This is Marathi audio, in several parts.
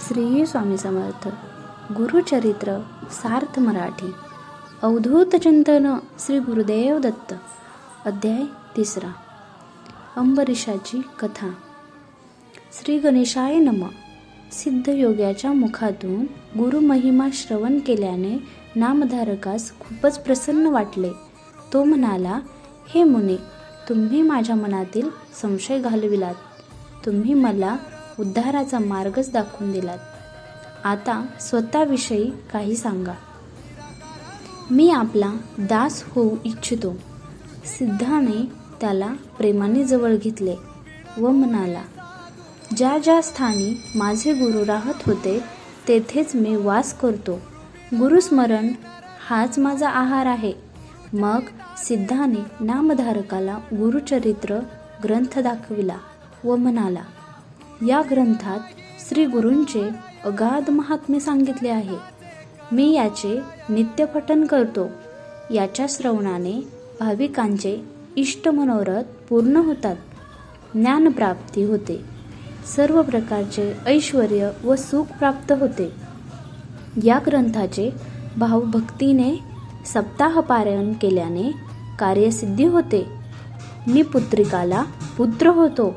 श्री स्वामी समर्थ. गुरुचरित्र सार्थ मराठी. अवधूत चिंतन श्री गुरुदेव दत्त. अध्याय 3. अंबरीषाची कथा. श्री गणेशाय नमः. सिद्धयोग्याच्या मुखातून गुरुमहिमा श्रवण केल्याने नामधारकास खूपच प्रसन्न वाटले. तो म्हणाला, हे मुने, तुम्ही माझ्या मनातील संशय घालविलात. तुम्ही मला उद्धाराचा मार्गच दाखवून दिलात. आता स्वतःविषयी काही सांगा. मी आपला दास होऊ इच्छितो. सिद्धाने त्याला प्रेमाने जवळ घेतले व म्हणाला, ज्या ज्या स्थानी माझे गुरु राहत होते तेथेच मी वास करतो. गुरुस्मरण हाच माझा आहार आहे. मग सिद्धाने नामधारकाला गुरुचरित्र ग्रंथ दाखविला व म्हणाला, या ग्रंथात श्री गुरूंचे अगाध महात्म्य सांगितले आहे. मी याचे नित्यपठन करतो. याच्या श्रवणाने भाविकांचे इष्ट मनोरथ पूर्ण होतात. ज्ञानप्राप्ती होते. सर्व प्रकारचे ऐश्वर्य व सुख प्राप्त होते. या ग्रंथाचे भावभक्तीने सप्ताह पारायण केल्याने कार्यसिद्धी होते. निपुत्रिकाला पुत्र होतो.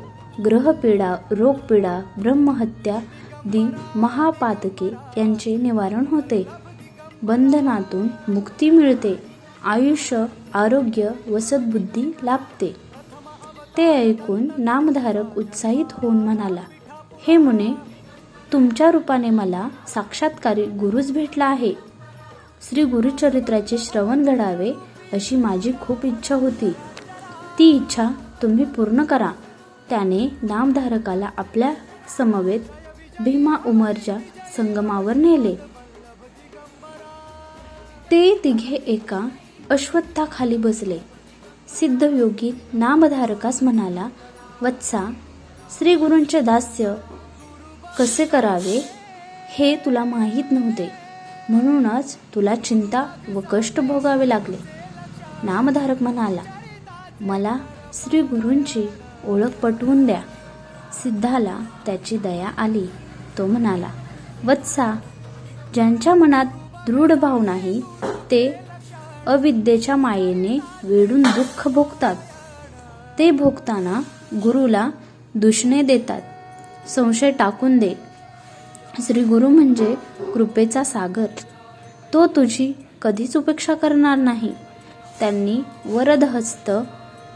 ग्रहपीडा, रोगपीडा, ब्रह्महत्या दी महापातके यांचे निवारण होते. बंधनातून मुक्ती मिळते. आयुष्य, आरोग्य व सद्बुद्धी लाभते. ते ऐकून नामधारक उत्साहित होऊन म्हणाला, हे मुने, तुमच्या रूपाने मला साक्षात्कारी गुरुच भेटला आहे. श्री गुरुचरित्राचे श्रवण घडावे अशी माझी खूप इच्छा होती. ती इच्छा तुम्ही पूर्ण करा. त्याने नामधारकाला आपल्या समवेत भीमा उमरच्या संगमावर नेले. ते तिघे एका अश्वत्थाखाली बसले. सिद्धयोगी नामधारकास म्हणाला, वत्सा, श्री गुरूंचे दास्य कसे करावे हे तुला माहीत नव्हते, म्हणूनच तुला चिंता व कष्ट भोगावे लागले. नामधारक म्हणाला, मला श्री गुरूंची ओळख पटवून द्या. सिद्धाला त्याची दया आली. तो म्हणाला, वत्सा, ज्यांच्या मनात दृढ भाव नाही ते अविद्येच्या मायेने वेढून दुःख भोगतात. ते भोगताना गुरुला दूषणे देतात. संशय टाकून दे. श्री गुरु म्हणजे कृपेचा सागर. तो तुझी कधीच उपेक्षा करणार नाही. त्यांनी वरदहस्त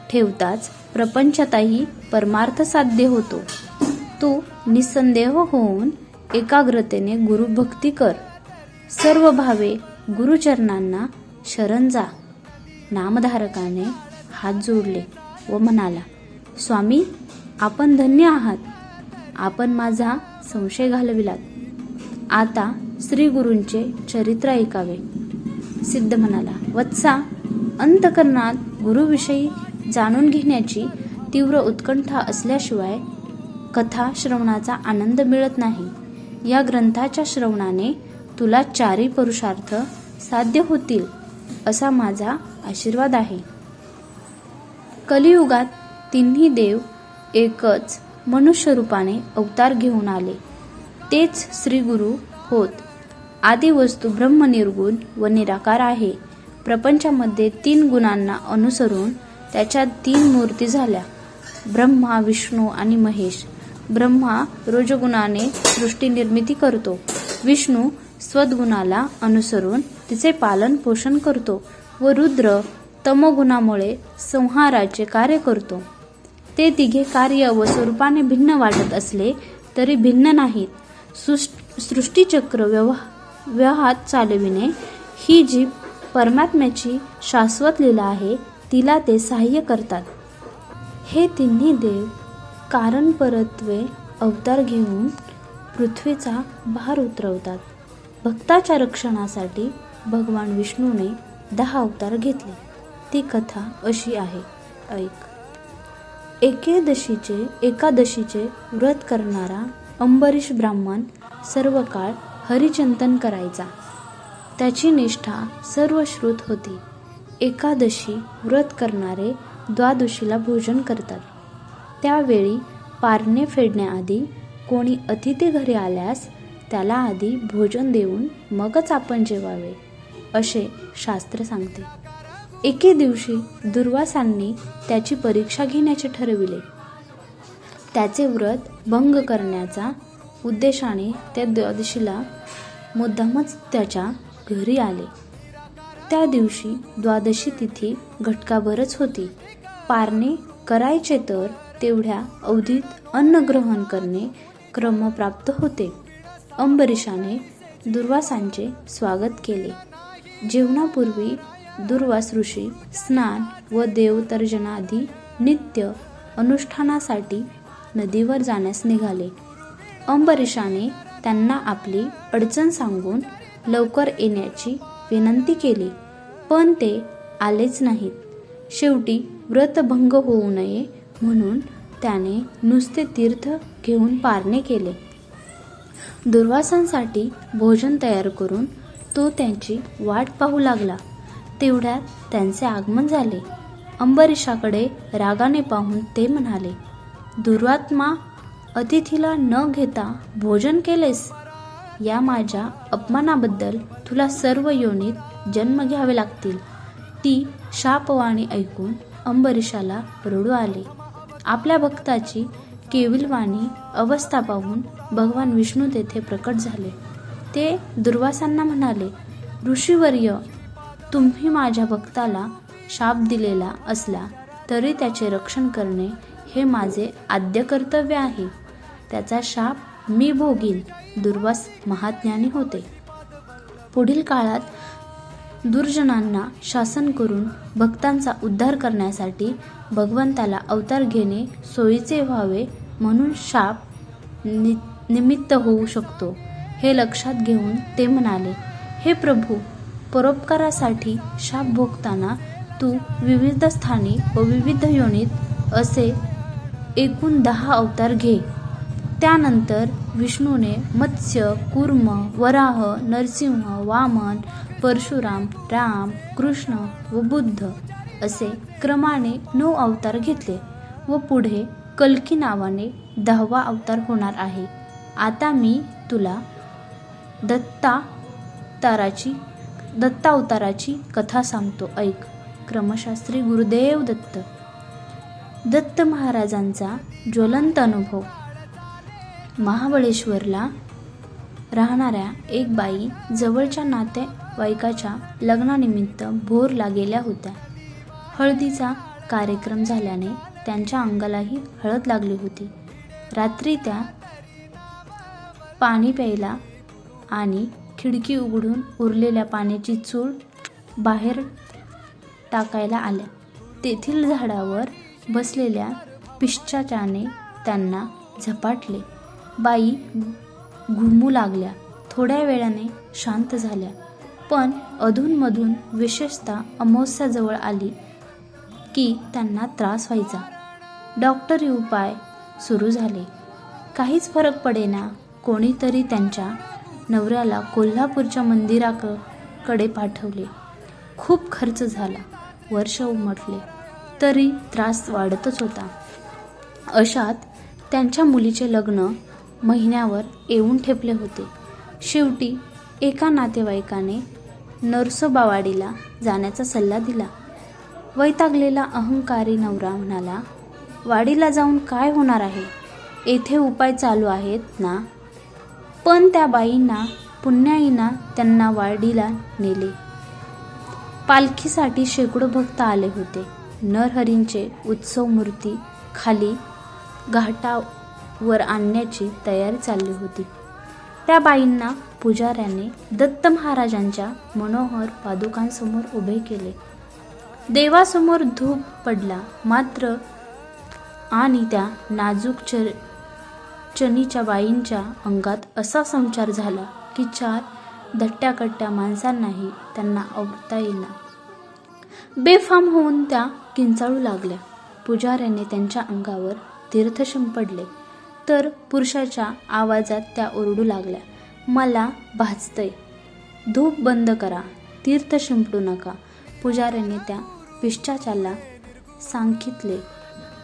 ठेवताच प्रपंचातही परमार्थ साध्य होतो. तू निसंदेह होऊन एकाग्रतेने गुरुभक्ती कर. सर्व भावे गुरुचरणांना शरण जा. नामधारकाने हात जोडले व म्हणाला, स्वामी, आपण धन्य आहात. आपण माझा संशय घालविलात. आता श्री गुरूंचे चरित्र ऐकावे. सिद्ध म्हणाला, वत्सा, अंतःकरणात गुरुविषयी जाणून घेण्याची तीव्र उत्कंठा असल्याशिवाय कथा श्रवणाचा आनंद मिळत नाही. या ग्रंथाच्या श्रवणाने तुला चारी पुरुषार्थ साध्य होतील असा माझा आशीर्वाद आहे. कलियुगात तिन्ही देव एकच मनुष्य रूपाने अवतार घेऊन आले. तेच श्री गुरु होत. आदी वस्तू ब्रह्म निर्गुण व निराकार आहे. प्रपंचामध्ये 3 गुणांना अनुसरून त्याच्या 3 मूर्ती झाल्या, ब्रह्मा, विष्णू आणि महेश. ब्रह्मा रजोगुणाने सृष्टी निर्मिती करतो. विष्णू सद्गुणाला अनुसरून तिचे पालन पोषण करतो व रुद्र तमोगुणामुळे संहाराचे कार्य करतो. ते तिघे कार्य व स्वरूपाने भिन्न वाटत असले तरी भिन्न नाहीत. सृष्टीचक्र व्यवहार चालविणे ही जी परमात्म्याची शाश्वत लीला आहे तिला ते सहाय्य करतात. हे तिन्ही देव कारणपरत्वे अवतार घेऊन पृथ्वीचा भार उतरवतात. भक्ताच्या रक्षणासाठी भगवान विष्णूने 10 अवतार घेतले. ती कथा अशी आहे, ऐक. एकादशीचे व्रत करणारा अंबरीष ब्राह्मण सर्व काळ हरिचिंतन करायचा. त्याची निष्ठा सर्व श्रुत होती. एकादशी व्रत करणारे द्वादशीला भोजन करतात. त्यावेळी पारणे फेडण्याआधी कोणी अतिथी घरी आल्यास त्याला आधी भोजन देऊन मगच आपण जेवावे असे शास्त्र सांगते. एके दिवशी दुर्वासांनी त्याची परीक्षा घेण्याचे ठरविले. त्याचे व्रत भंग करण्याचा उद्देशाने त्या द्वादशीला मुद्दामच त्याच्या घरी आले. त्या दिवशी द्वादशी तिथी घटकाभरच होती. पारणे करायचे तर तेवढ्या अवधीत अन्न ग्रहण करणे क्रमप्राप्त होते. अंबरीषाने दुर्वासांचे स्वागत केले. जेवणापूर्वी दुर्वास ऋषी स्नान व देवतर्जनादी नित्य अनुष्ठानासाठी नदीवर जाण्यास निघाले. अंबरीषाने त्यांना आपली अडचण सांगून लवकर येण्याची विनंती केली, पण ते आलेच नाहीत. शेवटी व्रतभंग होऊ नये म्हणून त्याने नुसते तीर्थ घेऊन पारणे केले. दुर्वासांसाठी भोजन तयार करून तो त्यांची वाट पाहू लागला. तेवढ्यात त्यांचे आगमन झाले. अंबरीषाकडे रागाने पाहून ते म्हणाले, दुर्वात्मा, अतिथीला न घेता भोजन केलेस. या माझ्या अपमानाबद्दल तुला सर्व योनीत जन्म घ्यावे लागतील. ती शापवाणी ऐकून अंबरीषाला रडू आले. आपल्या भक्ताची केविलवाणी अवस्था पाहून भगवान विष्णू तेथे प्रकट झाले. ते दुर्वासांना म्हणाले, ऋषीवर्य, तुम्ही माझ्या भक्ताला शाप दिलेला असला तरी त्याचे रक्षण करणे हे माझे आद्य कर्तव्य आहे. त्याचा शाप मी भोगीन. दुर्वास महाज्ञानी होते. पुढील काळात दुर्जनांना शासन करून भक्तांचा उद्धार करण्यासाठी भगवंताला अवतार घेणे सोयीचे व्हावे म्हणून शाप निमित्त होऊ शकतो हे लक्षात घेऊन ते म्हणाले, हे प्रभू, परोपकारासाठी शाप भोगताना तू विविध स्थानी व विविध योनीत असे एकूण 10 अवतार घे. त्यानंतर विष्णूने मत्स्य, कूर्म, वराह, नरसिंह, वामन, परशुराम, राम, कृष्ण व बुद्ध असे क्रमाने 9 अवतार घेतले व पुढे कल्की नावाने 10वा अवतार होणार आहे. आता मी तुला दत्तावताराची कथा सांगतो, ऐक. क्रमशः श्री गुरुदेव दत्त. दत्त महाराजांचा ज्वलंत अनुभव. महाबळेश्वरला राहणाऱ्या एक बाई जवळच्या नातेवाईकाच्या लग्नानिमित्त भोरला गेल्या होत्या. हळदीचा कार्यक्रम झाल्याने त्यांच्या अंगालाही हळद लागली होती. रात्री त्या पाणी प्यायला आणि खिडकी उघडून उरलेल्या पाण्याची चूळ बाहेर टाकायला आल्या. तेथील झाडावर बसलेल्या पिशाचाने त्यांना झपाटले. बाई घुमू लागल्या. थोड्या वेळाने शांत झाल्या, पण अधूनमधून विशेषतः अमावास्या आली की त्यांना त्रास व्हायचा. डॉक्टरी उपाय सुरू झाले. काहीच फरक पडेना. कोणीतरी त्यांच्या नवऱ्याला कोल्हापूरच्या मंदिराकडे पाठवले. खूप खर्च झाला. वर्ष उमटले तरी त्रास वाढतच होता. अशात त्यांच्या मुलीचे लग्न महिन्यावर येऊन ठेपले होते. शेवटी एका नातेवाईकाने नरसोबावाडीला जाण्याचा सल्ला दिला. वैतागलेला अहंकारी नवरा म्हणाला, वाडीला जाऊन काय होणार आहे? येथे उपाय चालू आहेत ना. पण त्या बाईंना पुण्याईंना त्यांना वाडीला नेले. पालखीसाठी शेकडो भक्त आले होते. नरहरींचे उत्सव मूर्ती खाली घाटावर आणण्याची तयारी चालली होती. त्या बाईंना पुजाऱ्याने दत्त महाराजांच्या मनोहर पादुकांसमोर उभे केले. देवासमोर धूप पडला मात्र आणि त्या नाजूक चनीच्या बाईंच्या अंगात असा संचार झाला की 4 धट्ट्याकट्ट्या माणसांनाही त्यांना आवरता येईना. बेफाम होऊन त्या किंचाळू लागल्या. पुजाऱ्याने त्यांच्या अंगावर तीर्थ शिंपडले तर पुरुषाच्या आवाजात त्या ओरडू लागल्या, मला भाजतंय, धूप बंद करा, तीर्थ शिंपडू नका. पुजाऱ्याने त्या पिशाचाला सांगितले,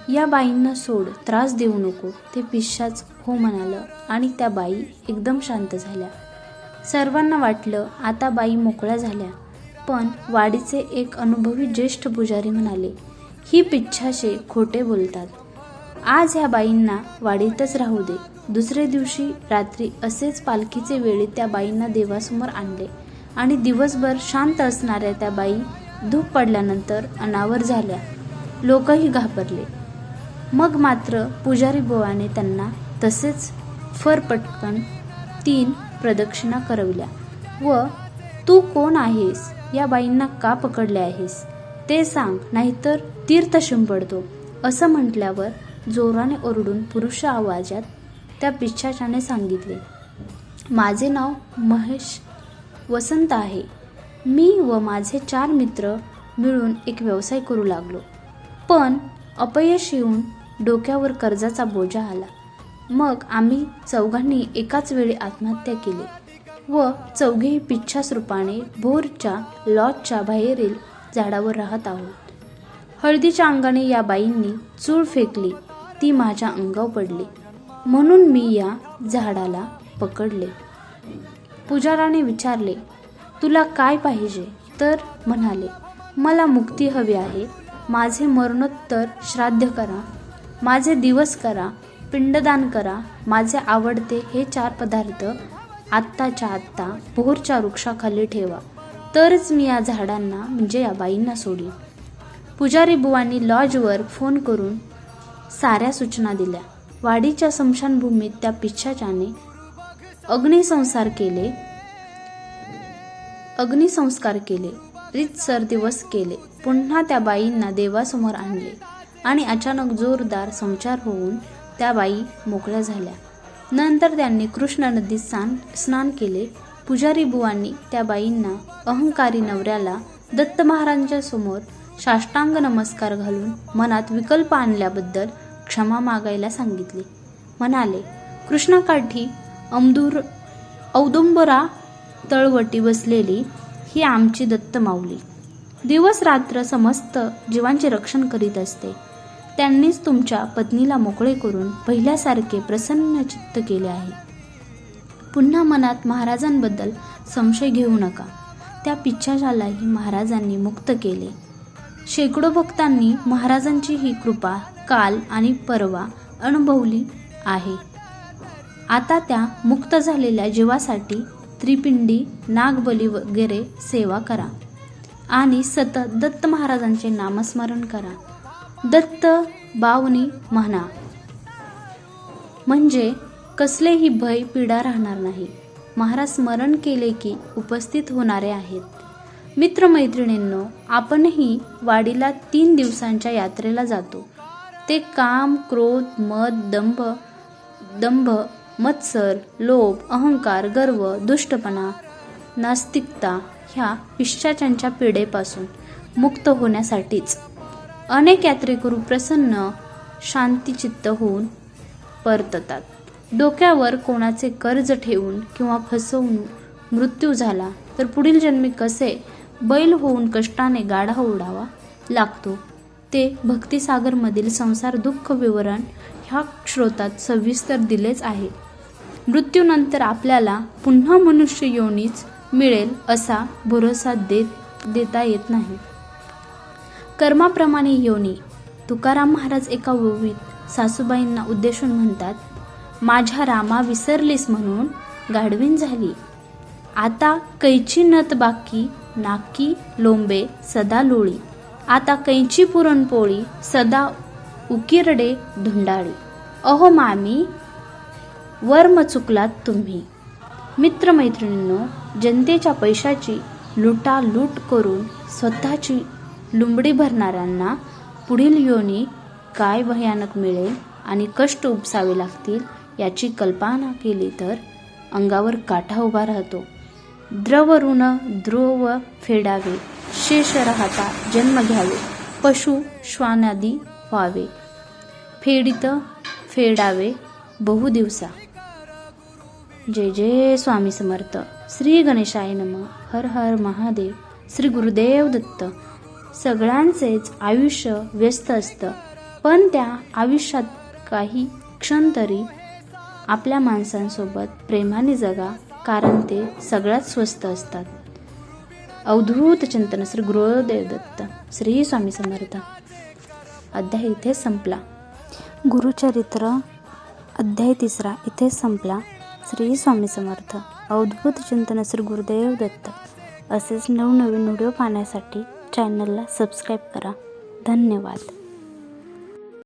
या बाईंना सोड, त्रास देऊ नको, ते पिशाच हो म्हणालं आणि त्या बाई एकदम शांत झाल्या. सर्वांना वाटलं आता बाई मोकळ्या झाल्या. पण वाडीचे एक अनुभवी ज्येष्ठ पुजारी म्हणाले, ही पिच्छाचे खोटे बोलतात. आज ह्या बाईंना वाडीतच राहू दे. दुसरे दिवशी रात्री असेच पालखीचे वेळी त्या बाईंना देवासमोर आणले आणि दिवसभर शांत असणाऱ्या त्या बाई धूप पडल्यानंतर अनावर झाल्या. लोकही घाबरले. मग मात्र पुजारी बुवाने त्यांना तसेच फरपटकन 3 प्रदक्षिणा करवल्या व तू कोण आहेस, या बाईंना का पकडले आहेस ते सांग, नाहीतर तीर्थ शिंपडतो, असं म्हटल्यावर जोराने ओरडून पुरुष आवाजात त्या पिशाचाने सांगितले, माझे नाव महेश वसंत आहे. मी व माझे 4 मित्र मिळून एक व्यवसाय करू लागलो. पण अपयश येऊन डोक्यावर कर्जाचा बोजा आला. मग आम्ही चौघांनी एकाच वेळी आत्महत्या केली व चौघेही पिच्छाच रूपाने भोरच्या लॉजच्या बाहेरील झाडावर राहत आहोत. हळदीच्या अंगाने या बाईंनी चूळ फेकली, ती माझ्या अंगावर पडली, म्हणून मी या झाडाला पकडले. पुजाराने विचारले, तुला काय पाहिजे? तर म्हणाले, मला मुक्ती हवी आहे. माझे मरणोत्तर श्राद्ध करा, माझे दिवस करा, पिंडदान करा. माझे आवडते हे 4 पदार्थ आत्ताच्या आत्ता भोरच्या वृक्षाखाली ठेवा, तरच मी या झाडांना म्हणजे या बाईंना सोडीन. पुजारी बुवांनी लॉजवर फोन करून साऱ्या सूचना दिल्या. वाडीच्या स्मशानभूमीत त्या पिशाचाने अग्निसंस्कार केले, रीतसर दिवस केले. पुन्हा त्या बाईंना देवासमोर आणले आणि अचानक जोरदार संचार होऊन त्या बाई मोकळ्या झाल्या. नंतर त्यांनी कृष्ण नदीत स्नान केले. पुजारी बुवांनी त्या बाईंना अहंकारी नवऱ्याला दत्त महाराजांच्या समोर साष्टांग नमस्कार घालून मनात विकल्प आणल्याबद्दल क्षमा मागायला सांगितले. म्हणाले, कृष्णाकाठी औदुंबरा तळवटी बसलेली ही आमची दत्त माऊली दिवस रात्र समस्त जीवांचे रक्षण करीत असते. त्यांनीच तुमच्या पत्नीला मोकळे करून पहिल्यासारखे प्रसन्न चित्त केले आहे. पुन्हा मनात महाराजांबद्दल संशय घेऊ नका. त्या पिशाचालाही महाराजांनी मुक्त केले. शेकडो भक्तांनी महाराजांची ही कृपा काल आणि परवा अनुभवली आहे. आता त्या मुक्त झालेल्या जीवासाठी त्रिपिंडी, नागबली वगैरे सेवा करा आणि सतत दत्त महाराजांचे नामस्मरण करा. दत्त बावनी म्हणा, म्हणजे कसलेही भय पीडा राहणार नाही. महाराज स्मरण केले की उपस्थित होणारे आहेत. मित्रमैत्रिणींनो, आपणही वाडीला 3 दिवसांच्या यात्रेला जातो. ते काम, क्रोध, मद, दंभ, मत्सर, लोभ, अहंकार, गर्व, दुष्टपणा, नास्तिकता ह्या पिशाचांच्या पिढेपासून मुक्त होण्यासाठीच. अनेक यात्रेकरू प्रसन्न शांतिचित्त होऊन परततात. डोक्यावर कोणाचे कर्ज ठेवून किंवा फसवून मृत्यू झाला तर पुढील जन्मी कसे बैल होऊन कष्टाने गाढा ओढावा लागतो ते भक्तिसागरमधील संसार दुःख विवरण ह्या श्रोतात सविस्तर दिलेच आहे. मृत्यूनंतर आपल्याला पुन्हा मनुष्य योनीच मिळेल असा भरोसा देता येत नाही. कर्माप्रमाणे योनी. तुकाराम महाराज एका ओवीत सासूबाईंना उद्देशून म्हणतात, माझ्या रामा विसरलीस म्हणून गाढवीन झाली. आता कैची नथ बाकी, नाकी लोंबे सदा लोळी. आता कैची पुरणपोळी, सदा उकिरडे धुंडाळी. अहो मामी, वर्म चुकलात तुम्ही. मित्रमैत्रिणींनो, जनतेच्या पैशाची लुटालूट करून स्वतःची लुंबडी भरणाऱ्यांना पुढील योनी काय भयानक मिळेल आणि कष्ट उपसावे लागतील याची कल्पना केली तर अंगावर काटा उभा राहतो. द्रव ऋण द्रोव फेडावे, शेष राहता जन्म घ्यावे, पशु श्वानादी व्हावे, फेडित फेडावे बहुदिवसा. जय जय स्वामी समर्थ. श्री गणेशाय नमः. हर हर महादेव. श्री गुरुदेव दत्त. सगळ्यांचेच आयुष्य व्यस्त असतं, पण त्या आयुष्यात काही क्षण तरी आपल्या माणसांसोबत प्रेमाने जगा, कारण ते सगळ्यात स्वस्त असतात. अवधूत चिंतन श्री गुरुदेव दत्त. श्री स्वामी समर्थ. अध्याय इथेच संपला. गुरुचरित्र अध्याय 3 इथेच संपला. श्री स्वामी समर्थ. अवधूत चिंतन श्री गुरुदेव दत्त. असेच नवनवीन व्हिडिओ पाहण्यासाठी चॅनलला सबस्क्राईब करा. धन्यवाद.